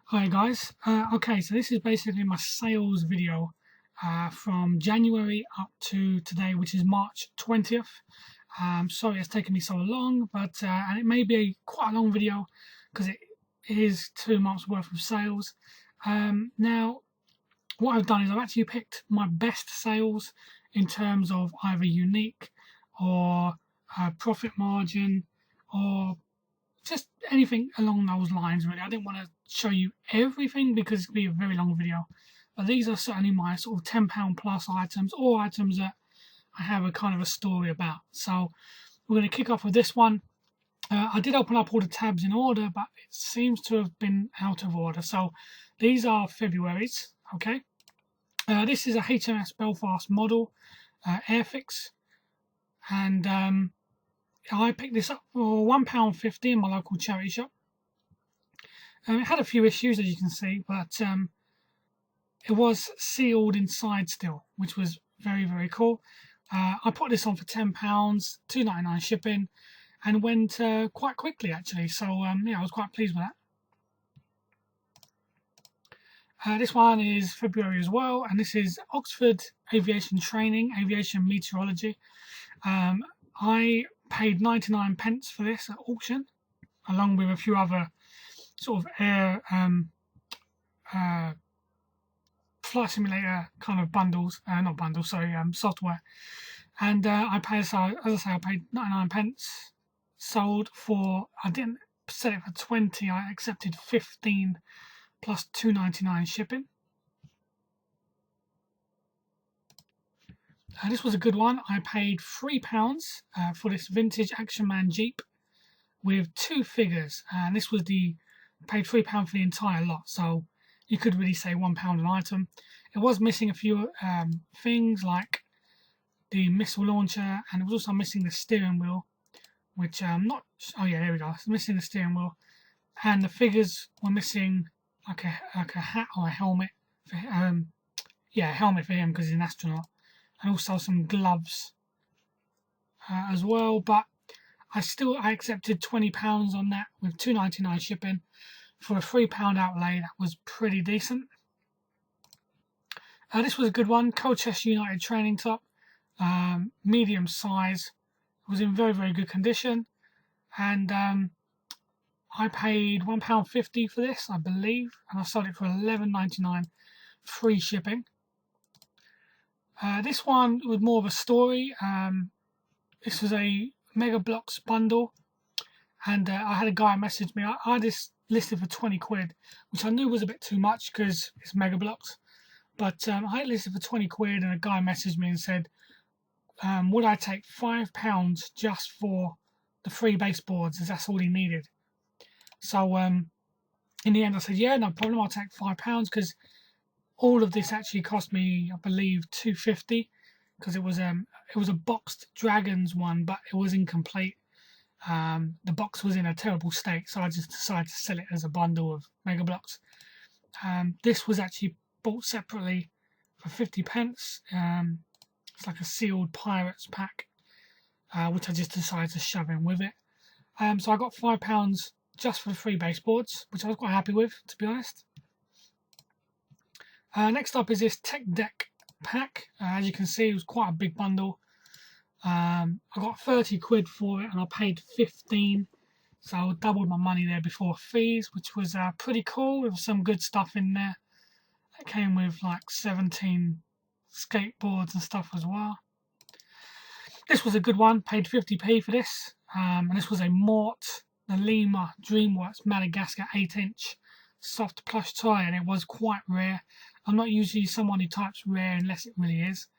Hi guys. Okay, so this is basically my sales video from January up to today, which is March 20th. Sorry it's taken me so long, but and it may be quite a long video because it is 2 months worth of sales. Now, what I've done is I've actually picked my best sales in terms of either unique or profit margin or just anything along those lines really. I didn't want to show you everything because it'd be a very long video, but these are certainly my sort of £10 plus items, or items that I have a kind of a story about. So we're going to kick off with this one. I did open up all the tabs in order, but it seems to have been out of order. So these are February's. Okay, this is a HMS Belfast model Airfix, and I picked this up for £1.50 in my local charity shop. It had a few issues, as you can see, but it was sealed inside still, which was very, very cool. I put this on for £10, £2.99 shipping, and went quite quickly actually. So yeah, I was quite pleased with that. This one is February as well, and this is Oxford Aviation Training, Aviation Meteorology. I paid 99p for this at auction, along with a few other sort of air flight simulator kind of bundles, not bundles, sorry, software. And I paid, as I say, I paid 99p. Sold for, I didn't set it for 20, I accepted 15 plus £2.99 shipping. This was a good one. I paid £3 for this vintage Action Man Jeep with 2 figures, and this was paid £3 for the entire lot, so you could really say £1 an item. It was missing a few things like the missile launcher, and it was also missing the steering wheel, which I'm not. Oh yeah, there we go. It's missing the steering wheel, and the figures were missing like a hat or a helmet. For, yeah, a helmet for him because he's an astronaut, and also some gloves as well. But I accepted £20 on that with £2.99 shipping for a £3 outlay. That was pretty decent. This was a good one. Colchester United training top, medium size. It was in very, very good condition, and I paid £1.50 for this, I believe, and I sold it for £11.99, free shipping. This one was more of a story. This was a Mega Blocks bundle, and I had a guy message me. I had this listed for 20 quid, which I knew was a bit too much because it's Mega Blocks. But I had it listed for 20 quid, and a guy messaged me and said, would I take £5 just for the free baseboards, as that's all he needed. So in the end, I said, yeah, no problem. I'll take £5 because all of this actually cost me, I believe, £2.50 because it was a boxed Dragons one, but it was incomplete. The box was in a terrible state, so I just decided to sell it as a bundle of Mega Blocks. This was actually bought separately for 50p. It's like a sealed Pirates pack, which I just decided to shove in with it. So I got £5 just for the free baseboards, which I was quite happy with, to be honest. Next up is this Tech Deck pack. As you can see, it was quite a big bundle. I got 30 quid for it, and I paid 15, so I doubled my money there before fees, which was pretty cool, with some good stuff in there. It came with like 17 skateboards and stuff as well. This was a good one, paid 50p for this, and this was a Mort the Lima DreamWorks Madagascar 8-inch soft plush toy, and it was quite rare. I'm not usually someone who types rare unless it really is.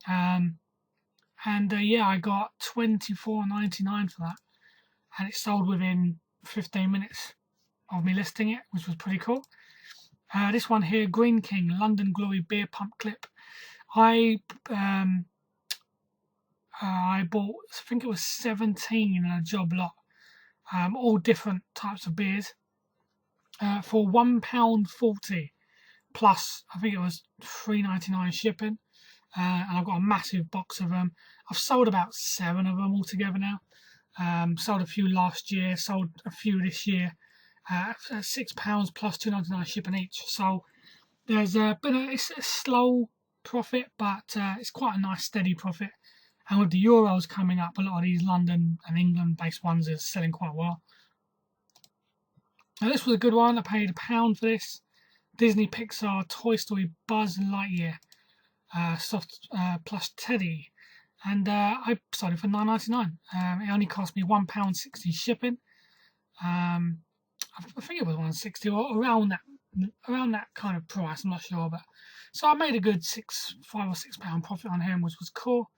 Yeah, I got £24.99 for that, and it sold within 15 minutes of me listing it, which was pretty cool. This one here, Green King London Glory beer pump clip. I bought, I think it was 17 in a job lot, all different types of beers, for £1.40 plus, I think it was £3.99 shipping. And I've got a massive box of them. I've sold about 7 of them altogether now. Sold a few last year, sold a few this year, £6 plus £2.99 shipping each. So there's it's a slow profit, but it's quite a nice steady profit. And with the Euros coming up, a lot of these London and England based ones are selling quite well. Now this was a good one. I paid £1 for this. Disney Pixar Toy Story Buzz Lightyear soft plush teddy, and I sold it for £9.99. It only cost me £1.60 shipping. I think it was £1.60 or around that kind of price. I'm not sure, but so I made a good £5 or £6 profit on him, which was cool.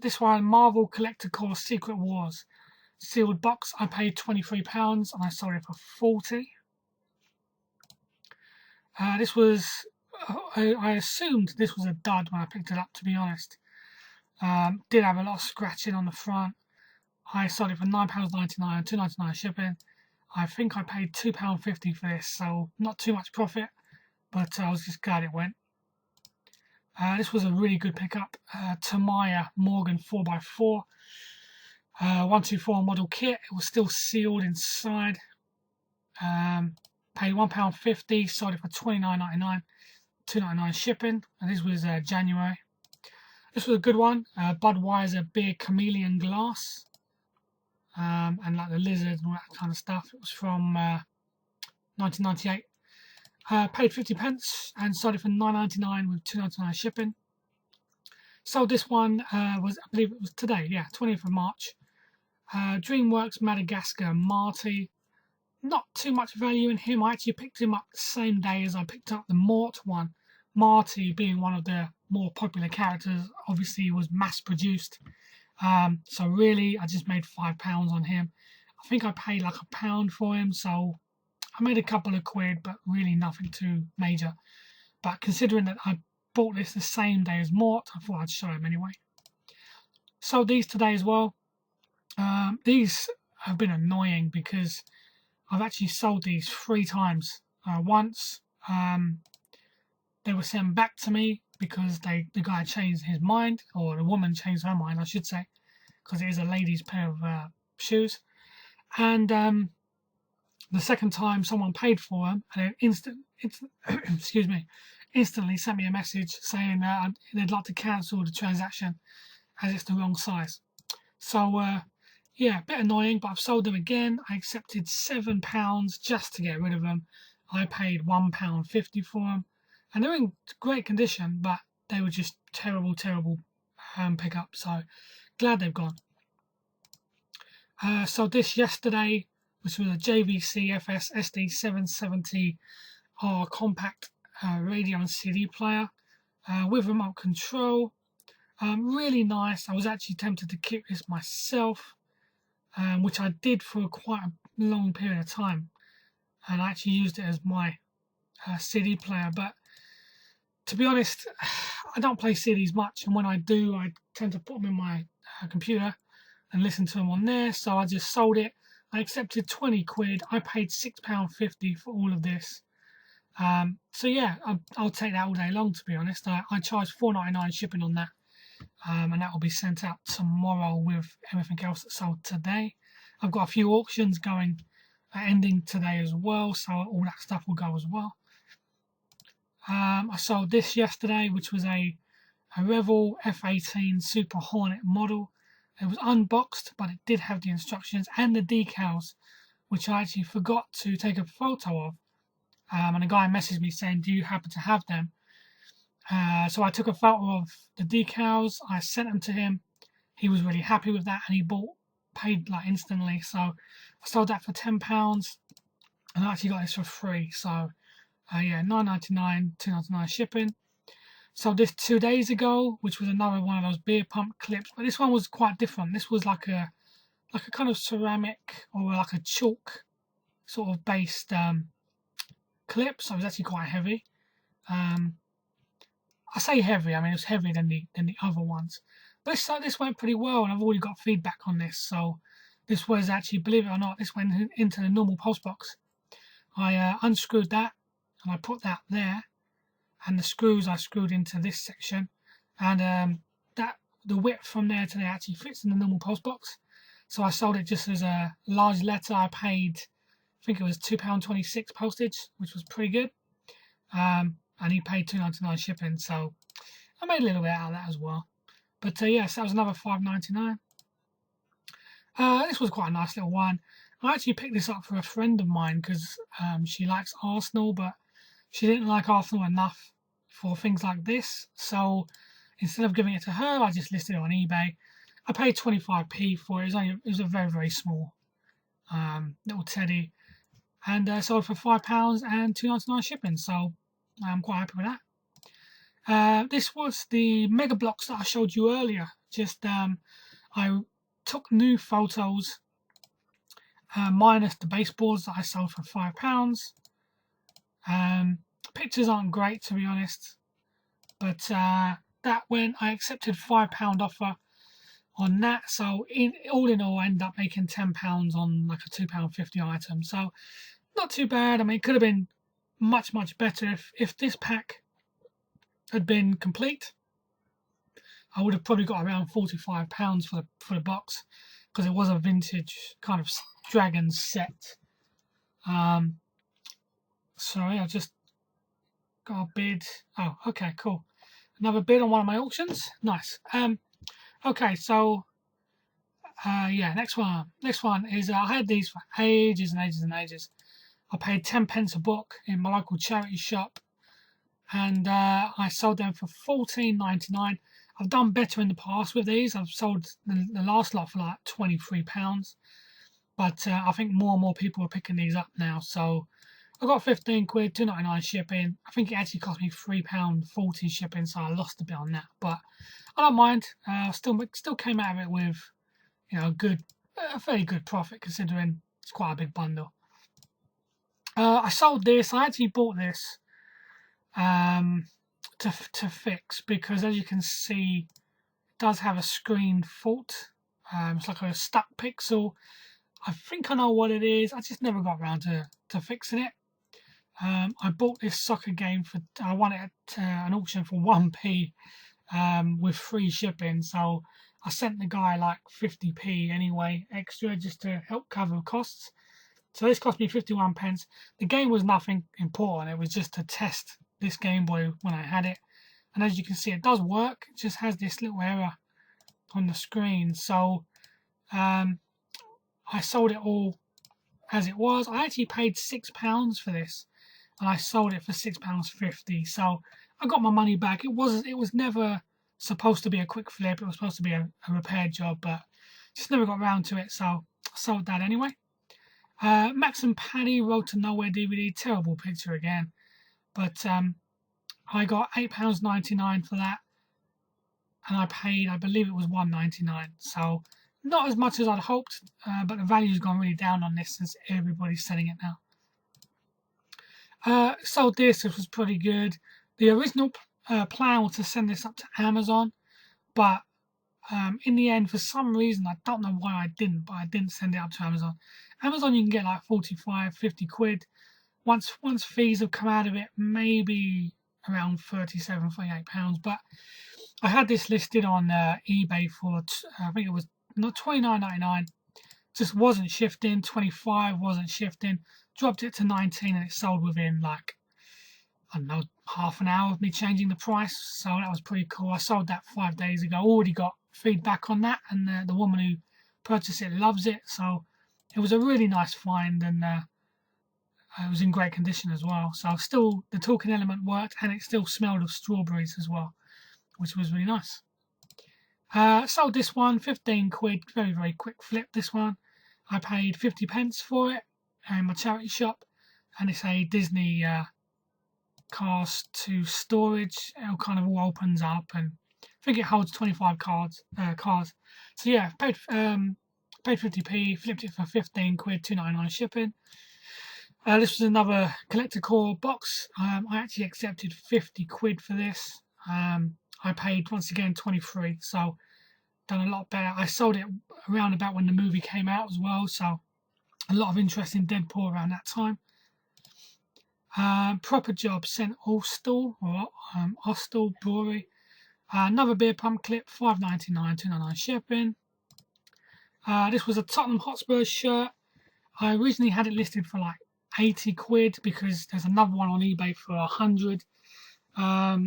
This one, Marvel Collector Core Secret Wars sealed box. I paid £23 and I sold it for £40. This was, I assumed this was a dud when I picked it up, to be honest. Did have a lot of scratching on the front. I sold it for £9.99, £2.99 shipping. I think I paid £2.50 for this, so not too much profit, but I was just glad it went. This was a really good pickup. Tamiya Morgan 4x4 124 model kit. It was still sealed inside. Paid £1.50, sold it for £29.99, £2.99 shipping, and this was January. This was a good one. Budweiser beer chameleon glass, and like the lizard and all that kind of stuff. It was from 1998. Paid 50p and sold it for £9.99 with £2.99 shipping. Sold this one I believe it was today, yeah, 20th of March. DreamWorks Madagascar Marty. Not too much value in him. I actually picked him up the same day as I picked up the Mort one. Marty being one of the more popular characters, obviously was mass produced. So really, I just made £5 on him. I think I paid like £1 for him, so I made a couple of quid, but really nothing too major. But considering that I bought this the same day as Mort, I thought I'd show him anyway. Sold these today as well. These have been annoying because I've actually sold these 3 times. Once they were sent back to me because the guy changed his mind, or the woman changed her mind, I should say, because it is a lady's pair of shoes. And the second time, someone paid for them, and excuse me, instantly sent me a message saying that they'd like to cancel the transaction as it's the wrong size. So yeah, a bit annoying, but I've sold them again. I accepted £7 just to get rid of them. I paid £1.50 for them, and they're in great condition, but they were just terrible pickup. So glad they've gone. Sold this yesterday, which was a JVC FS SD 770R compact radio and CD player with remote control. Really nice. I was actually tempted to keep this myself, which I did for quite a long period of time, and I actually used it as my CD player. But to be honest, I don't play CDs much, and when I do, I tend to put them in my computer and listen to them on there. So I just sold it. I accepted 20 quid. I paid £6.50 for all of this. So yeah, I'll take that all day long, to be honest. I charged £4.99 shipping on that. And that will be sent out tomorrow with everything else that's sold today. I've got a few auctions going, ending today as well, so all that stuff will go as well. I sold this yesterday, which was a Revel F18 Super Hornet model. It was unboxed, but it did have the instructions and the decals, which I actually forgot to take a photo of. And a guy messaged me saying, "Do you happen to have them?" So I took a photo of the decals, I sent them to him. He was really happy with that, and he paid like instantly. So I sold that for £10, and I actually got this for free. So yeah, £9.99, £2.99 shipping. Sold this 2 days ago, which was another one of those beer pump clips, but this one was quite different. This was like a kind of ceramic or like a chalk sort of based clip, so it was actually quite heavy. I say heavy, I mean it was heavier than the other ones. But this went pretty well, and I've already got feedback on this. So this was actually, believe it or not, this went into the normal post box. I unscrewed that, and I put that there, and the screws I screwed into this section, and the width from there to there actually fits in the normal post box. so I sold it just as a large letter. I paid, I think it was £2.26 postage, which was pretty good. And he paid £2.99 shipping, so I made a little bit out of that as well. But yes, that was another £5.99. This was quite a nice little one. I actually picked this up for a friend of mine because she likes Arsenal, but she didn't like Arsenal enough for things like this. So instead of giving it to her, I just listed it on eBay. I paid 25p for it. It was a very, very small little teddy, and sold for £5 and £2.99 shipping. So I'm quite happy with that. This was the Mega Blocks that I showed you earlier. Just I took new photos minus the baseballs that I sold for £5. Pictures aren't great, to be honest, but that when I accepted £5 offer on that, so all in all, I ended up making £10 on like a £2.50 item. So not too bad. I mean, it could have been much better if this pack had been complete. I would have probably got around £45 for the box, because it was a vintage kind of dragon set. Sorry, I just got a bid. Oh, okay, cool. Another bid on one of my auctions. Nice. Okay, so yeah, next one. Next one is I had these for ages and ages and ages. I paid 10p a book in my local charity shop, and I sold them for £14.99. I've done better in the past with these. I've sold the last lot for like £23, but I think more and more people are picking these up now. So I got 15 quid, £2.99 shipping. I think it actually cost me £3.40 shipping, so I lost a bit on that. But I don't mind. Still came out of it with, you know, a fairly good profit considering it's quite a big bundle. I sold this. I actually bought this to fix, because as you can see, it does have a screen fault. It's like a stuck pixel. I think I know what it is. I just never got around to fixing it. I bought this soccer game I won it at an auction for 1p with free shipping. So I sent the guy like 50p anyway extra, just to help cover costs. So this cost me 51p. The game was nothing important. It was just to test this Game Boy when I had it. And as you can see, it does work. It just has this little error on the screen. So I sold it all as it was. I actually paid £6 for this, and I sold it for £6.50. So I got my money back. It was never supposed to be a quick flip. It was supposed to be a repair job, but just never got around to it. So I sold that anyway. Max and Paddy Road to Nowhere DVD. Terrible picture again, but I got £8.99 for that, and I paid, I believe it was £1.99. So not as much as I'd hoped, but the value's gone really down on this since everybody's selling it now. Sold this. This was pretty good. The original plan was to send this up to Amazon, but in the end, for some reason, I don't know why I didn't, but I didn't send it up to Amazon. Amazon, you can get like 45, 50 quid. Once fees have come out of it, maybe around 37, 38 pounds. But I had this listed on eBay for I think it was not £29.99. Just wasn't shifting. 25 wasn't shifting. Dropped it to 19, and it sold within like, I don't know, half an hour of me changing the price. So that was pretty cool. I sold that 5 days ago. Already got feedback on that, and the woman who purchased it loves it. So it was a really nice find, and it was in great condition as well. So still, the talking element worked, and it still smelled of strawberries as well, which was really nice. Sold this one, 15 quid, very, very quick flip this one. I paid 50p for it in my charity shop, and it's a Disney cast to storage. It kind of all opens up, and I think it holds 25 cars. So yeah, paid 50p, flipped it for 15 quid, £2.99 shipping. This was another collector core box. I actually accepted 50 quid for this. I paid once again 23, so done a lot better. I sold it around about when the movie came out as well, so a lot of interest in Deadpool around that time. Proper Job sent Ostal Brewery. Another beer pump clip, £5.99, £2.99 shipping. This was a Tottenham Hotspur shirt. I originally had it listed for like 80 quid because there's another one on eBay for 100. I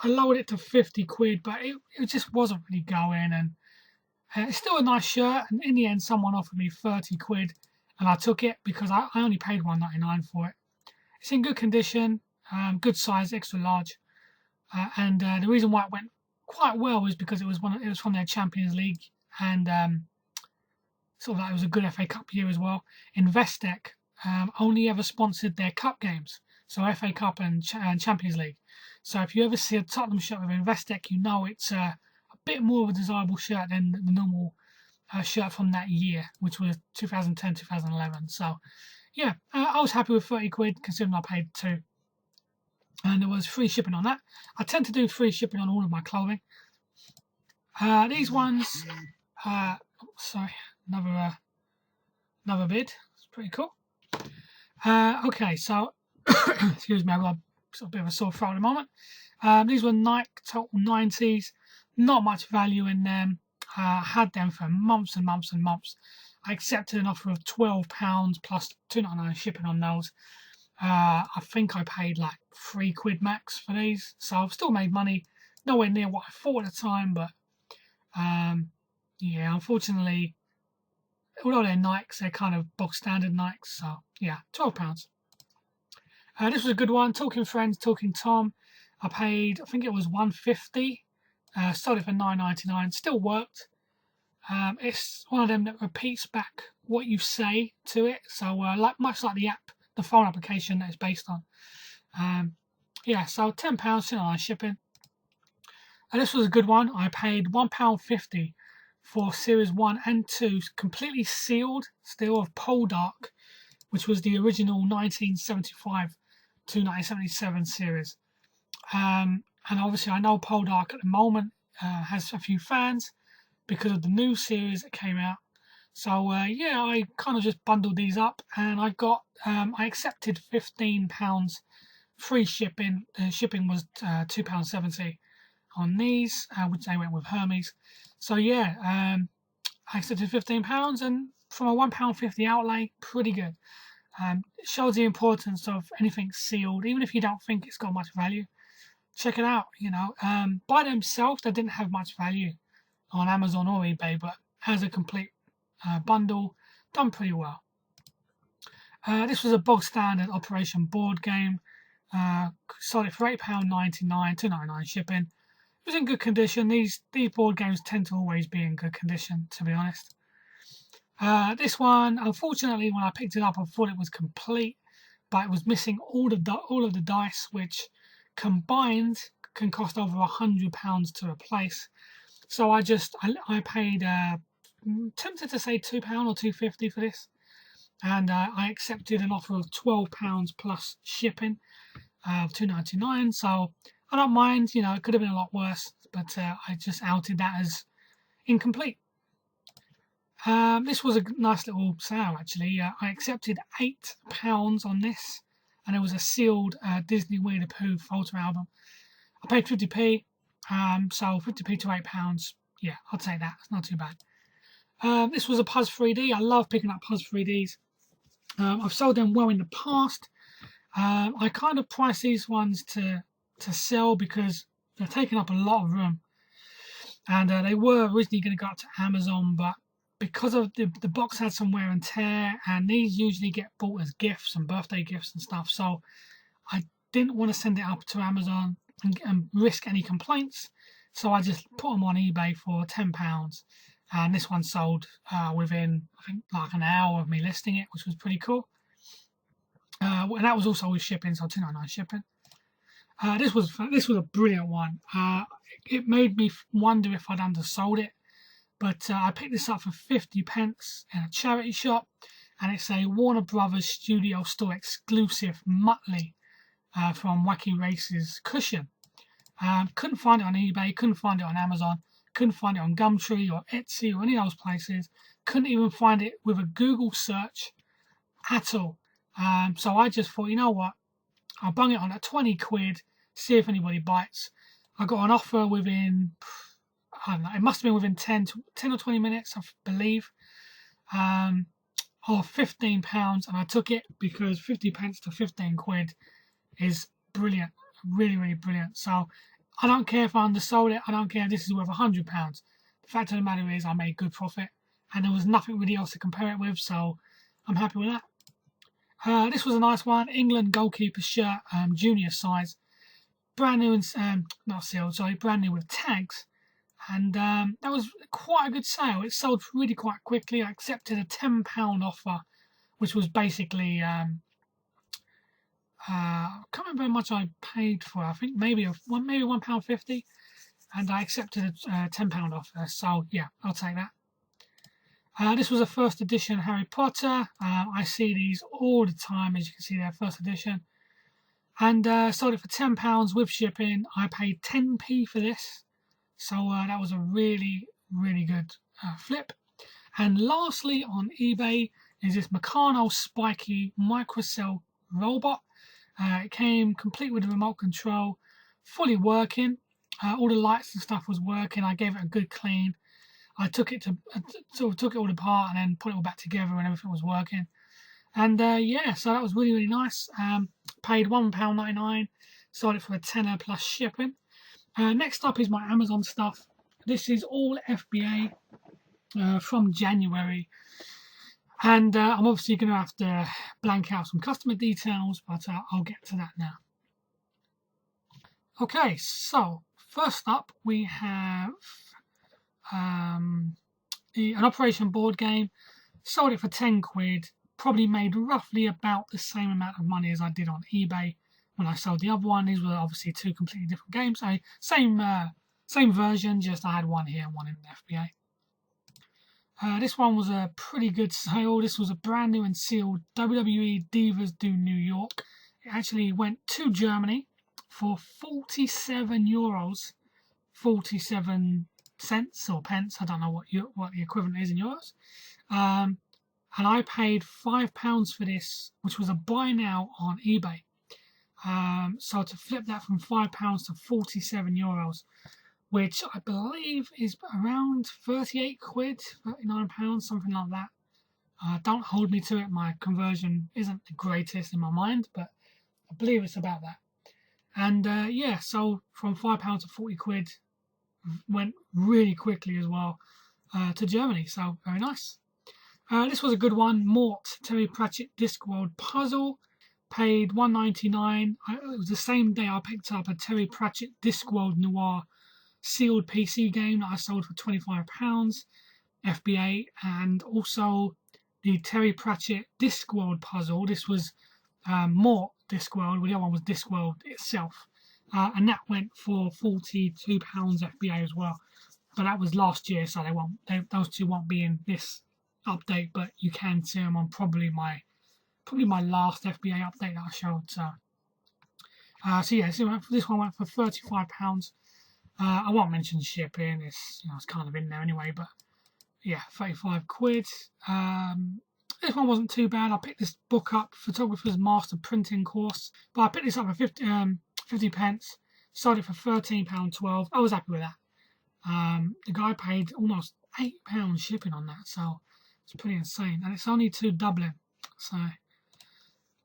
lowered it to 50 quid, but it just wasn't really going, and it's still a nice shirt. And in the end, someone offered me 30 quid, and I took it because I only paid 1.99 for it. It's in good condition, good size, extra large, and the reason why it went quite well is because it was from their Champions League, and sort of like it was a good FA Cup year as well. Investec only ever sponsored their cup games, so FA Cup and Champions League. So if you ever see a Tottenham shirt with Investec, you know it's a bit more of a desirable shirt than the normal shirt from that year, which was 2010, 2011. So yeah, I was happy with 30 quid considering I paid 2. And there was free shipping on that. I tend to do free shipping on all of my clothing. These ones, sorry, another bid. It's pretty cool. Okay, so excuse me, I've got a bit of a sore throat at the moment. These were Nike Total 90s. Not much value in them. I had them for months and months and months. I accepted an offer of £12 plus £2.99 shipping on those. I think I paid like 3 quid max for these, so I've still made money. Nowhere near what I thought at the time, but yeah, unfortunately, although they're Nikes, they're kind of box standard Nikes. So yeah, £12. This was a good one. Talking Friends, Talking Tom. I paid, I think it was £1.50. Sold it for £9.99. Still worked. It's one of them that repeats back what you say to it. So much like the app, the phone application that it's based on. Yeah, so £10 still on shipping. And this was a good one. I paid £1.50 for Series 1 and 2, completely sealed, still of Poldark, which was the original 1975 to 1977 series. And obviously I know Poldark at the moment has a few fans because of the new series that came out. So yeah, I kind of just bundled these up, and I got I accepted £15 free shipping. Shipping was £2.70 on these, which they went with Hermes. So yeah, I accepted £15, and from a £1.50 outlay, pretty good. It shows the importance of anything sealed, even if you don't think it's got much value. Check it out. You know, by themselves, they didn't have much value on Amazon or eBay, but as a complete bundle, done pretty well. This was a bog standard Operation board game. Sold it for £8.99, £2.99 shipping. It was in good condition. These board games tend to always be in good condition, to be honest. This one, unfortunately, when I picked it up, I thought it was complete, but it was missing all of the dice, which combined can cost over £100 to replace. So I paid, tempted to say £2 or £2.50 for this, and I accepted an offer of £12 plus shipping of £2.99. So I don't mind, you know, it could have been a lot worse, but I just outed that as incomplete. This was a nice little sale actually. I accepted £8 on this, and it was a sealed Disney Winnie the Pooh photo album. I paid 50p, so 50p to £8. Yeah, I'll take that. It's not too bad. This was a Puzz 3D. I love picking up Puzz 3Ds. I've sold them well in the past. I kind of price these ones to sell because they're taking up a lot of room, and they were originally going to go up to Amazon, but because of the box had some wear and tear, and these usually get bought as gifts and birthday gifts and stuff, so I didn't want to send it up to Amazon and risk any complaints, so I just put them on eBay for £10, and this one sold within, I think, like an hour of me listing it, which was pretty cool. And that was also with shipping, so £2.99 shipping. This was a brilliant one. It made me wonder if I'd undersold it, but I picked this up for 50p in a charity shop, and it's a Warner Brothers Studio Store exclusive Muttley from Wacky Races cushion. Couldn't find it on eBay, couldn't find it on Amazon, couldn't find it on Gumtree or Etsy or any of those places. Couldn't even find it with a Google search at all. So I just thought, you know what, I'll bung it on at 20 quid, see if anybody bites. I got an offer within I don't know, it must have been within 10 or 20 minutes, I believe, of £15, and I took it because 50p to 15 quid is brilliant, really, really brilliant. So I don't care if I undersold it. I don't care if this is worth £100. The fact of the matter is I made good profit, and there was nothing really else to compare it with, so I'm happy with that. This was a nice one. England goalkeeper shirt, junior size, brand new and not sealed, sorry, brand new with tags, and that was quite a good sale. It sold really quite quickly. I accepted a £10 offer, which was basically I can't remember how much I paid for it. I think maybe £1.50, and I accepted a £10 offer. So yeah, I'll take that. This was a first edition Harry Potter. I see these all the time, as you can see there, first edition. And sold it for £10 with shipping. I paid 10p for this. So that was a really, really good flip. And lastly on eBay is this Meccano Spiky Microcell robot. It came complete with the remote control, fully working. All the lights and stuff was working. I gave it a good clean. I took it all apart and then put it all back together, and everything was working. And yeah, so that was really, really nice. Paid £1.99, sold it for a tenner plus shipping. Next up is my Amazon stuff. This is all FBA from January. And I'm obviously going to have to blank out some customer details, but I'll get to that now. Okay, so first up we have an Operation board game. Sold it for 10 quid. Probably made roughly about the same amount of money as I did on eBay when I sold the other one. These were obviously two completely different games. Same version, just I had one here and one in the FBA. This one was a pretty good sale. This was a brand new and sealed WWE Divas Do New York. It actually went to Germany for €47, 47 cents or pence. I don't know what the equivalent is in euros. And I paid £5 for this, which was a buy now on eBay. So to flip that from £5 to €47, which I believe is around 38 quid, £39, something like that. Don't hold me to it. My conversion isn't the greatest in my mind, but I believe it's about that. And yeah, so from £5 to 40 quid went really quickly as well to Germany. So very nice. This was a good one. Mort Terry Pratchett Discworld Puzzle. Paid £1.99. It was the same day I picked up a Terry Pratchett Discworld Noir sealed PC game that I sold for £25 FBA, and also the Terry Pratchett Discworld Puzzle. This was Mort Discworld, well, the other one was Discworld itself, and that went for £42 FBA as well. But that was last year, so those two won't be in this update, but you can see them on probably my last FBA update that I showed. So yeah, this one went for £35. I won't mention shipping. It's kind of in there anyway, but yeah, 35 quid. This one wasn't too bad. I picked this book up, Photographer's Master Printing Course, but I picked this up for 50 pence. Sold it for £13.12. I was happy with that. The guy paid almost £8 shipping on that, so it's pretty insane, and it's only to Dublin. So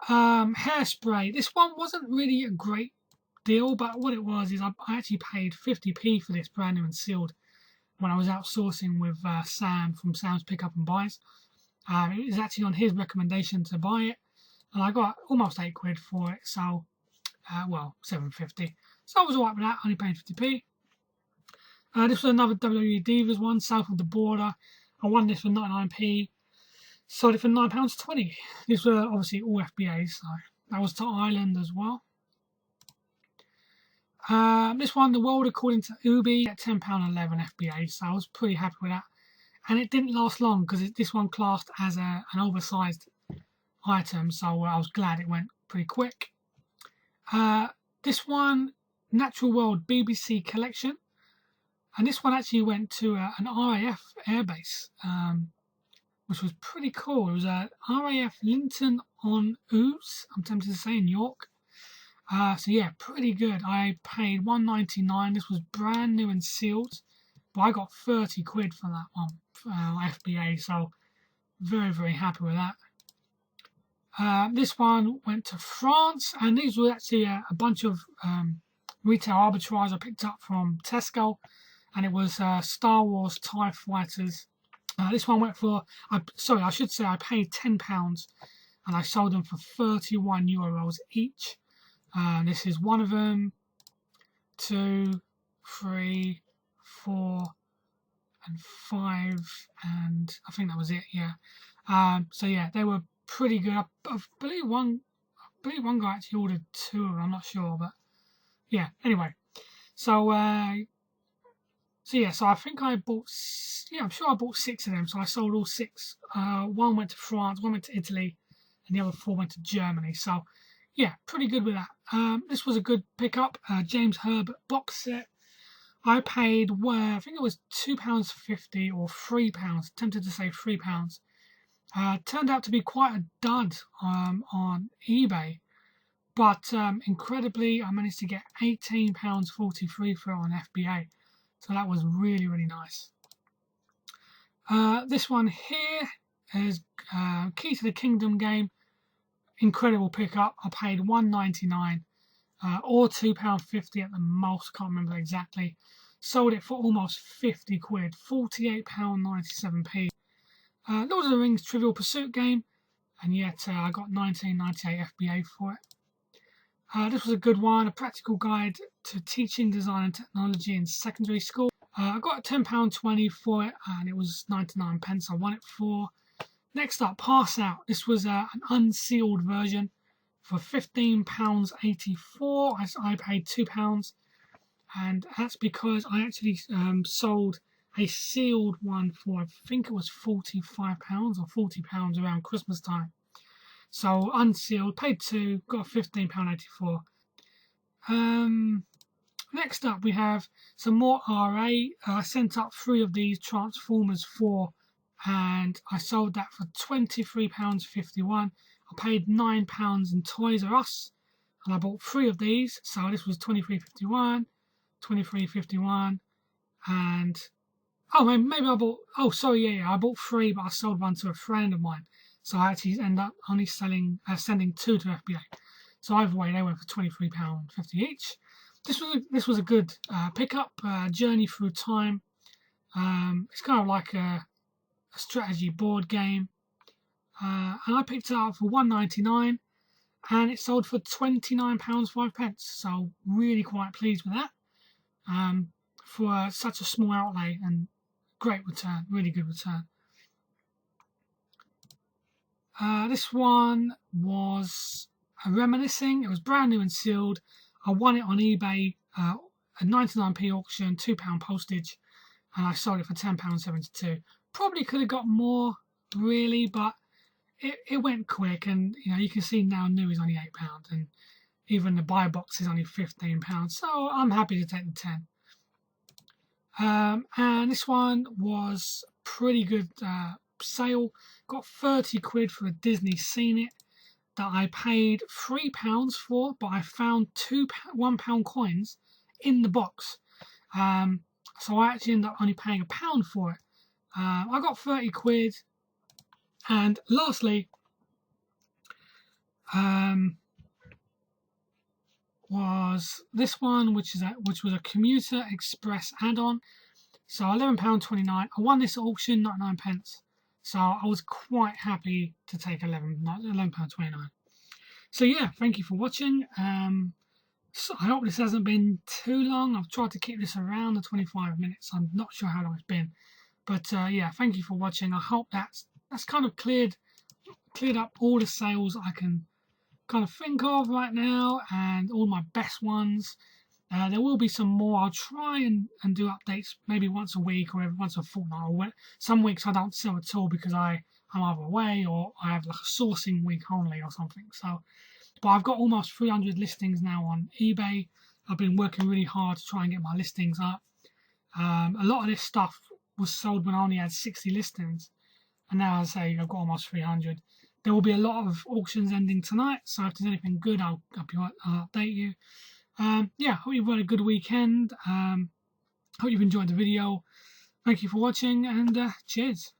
Hairspray. This one wasn't really a great deal, but what it was is I actually paid 50p for this, brand new and sealed, when I was outsourcing with Sam from Sam's Pickup and Buys. It was actually on his recommendation to buy it, and I got almost 8 quid for it, so well, 7.50. So I was alright with that. Only paid 50p. This was another WWE Divas one, south of the border. I won this for 99p. Sold it for £9.20. These were obviously all FBAs, so that was to Ireland as well. This one, The World According to Ubi, at £10.11 FBA, so I was pretty happy with that. And it didn't last long because this one classed as an oversized item, so I was glad it went pretty quick. This one, Natural World BBC Collection, and this one actually went to an RAF airbase, which was pretty cool. It was a RAF Linton on Ouse, I'm tempted to say, in York. So yeah, pretty good. I paid £1.99. This was brand new and sealed. but I got 30 quid for that one, FBA, so very, very happy with that. This one went to France, and these were actually a bunch of retail arbitrage I picked up from Tesco, and it was Star Wars TIE Fighters. This one went for, sorry, I should say I paid £10 and I sold them for €31 each. This is one of them, 2, 3, 4, and 5, and I think that was it. Yeah. So yeah, they were pretty good. I believe one guy actually ordered 2 of them. I'm not sure, but yeah. Anyway, so so I think I bought. Yeah, I'm sure I bought 6 of them. So I sold all 6. One went to France, one went to Italy, and the other 4 went to Germany. So yeah, pretty good with that. This was a good pickup. James Herbert box set. I paid, I think it was £2.50 or £3. Tempted to say £3. Turned out to be quite a dud on eBay, but incredibly, I managed to get £18.43 for it on FBA. So that was really, really nice. This one here is Key to the Kingdom game. Incredible pickup. I paid £1.99 or £2.50 at the most. Can't remember exactly. Sold it for almost 50 quid, £48.97. Lord of the Rings Trivial Pursuit game, and yet I got 1998 FBA for it. This was a good one, a practical guide to teaching design and technology in secondary school. I got £10.20 for it, and it was 99p I won it for. Next up, Pass Out. This was an unsealed version for £15.84. I paid £2, and that's because I actually sold a sealed one for, I think it was £45 or £40 around Christmas time. So unsealed, paid £2, got £15.84. Next up we have some more RA. I sent up 3 of these Transformers 4, and I sold that for £23.51. I paid £9 in Toys R Us, and I bought 3 of these. So this was £23.51, £23.51, and maybe I bought. Oh, sorry, yeah, I bought 3, but I sold one to a friend of mine. So I actually ended up only sending 2 to FBA. So either way, they went for £23.50 each. This was a good pickup. Journey Through Time. It's kind of like a strategy board game, and I picked it up for £1.99, and it sold for £29.05. So really quite pleased with that. For such a small outlay, and great return, really good return. This one was Reminiscing. It was brand new and sealed. I won it on eBay, a 99p auction, £2 postage, and I sold it for £10.72. Probably could have got more, really, but it went quick, and you can see now new is only £8, and even the buy box is only £15. So I'm happy to take the 10. And this one was pretty good sale. Got 30 quid for a Disney Seen It that I paid £3 for, but I found £2 £1 coins in the box. So I actually ended up only paying £1 for it. I got 30 quid. And lastly, was this one, which was a Commuter Express add-on. So £11.29. I won this at auction, 99p. So I was quite happy to take £11.29. So yeah, thank you for watching. So I hope this hasn't been too long. I've tried to keep this around the 25 minutes. I'm not sure how long it's been, but yeah, thank you for watching. I hope that's kind of cleared up all the sales I can kind of think of right now, and all my best ones. There will be some more. I'll try and do updates maybe once a week or once a fortnight. Or some weeks I don't sell at all because I'm either away or I have like a sourcing week only or something. So, but I've got almost 300 listings now on eBay. I've been working really hard to try and get my listings up. A lot of this stuff was sold when I only had 60 listings, and now I say I've got almost 300. There will be a lot of auctions ending tonight, so if there's anything good, I'll update you. Yeah, hope you've had a good weekend. Hope you've enjoyed the video. Thank you for watching, and cheers.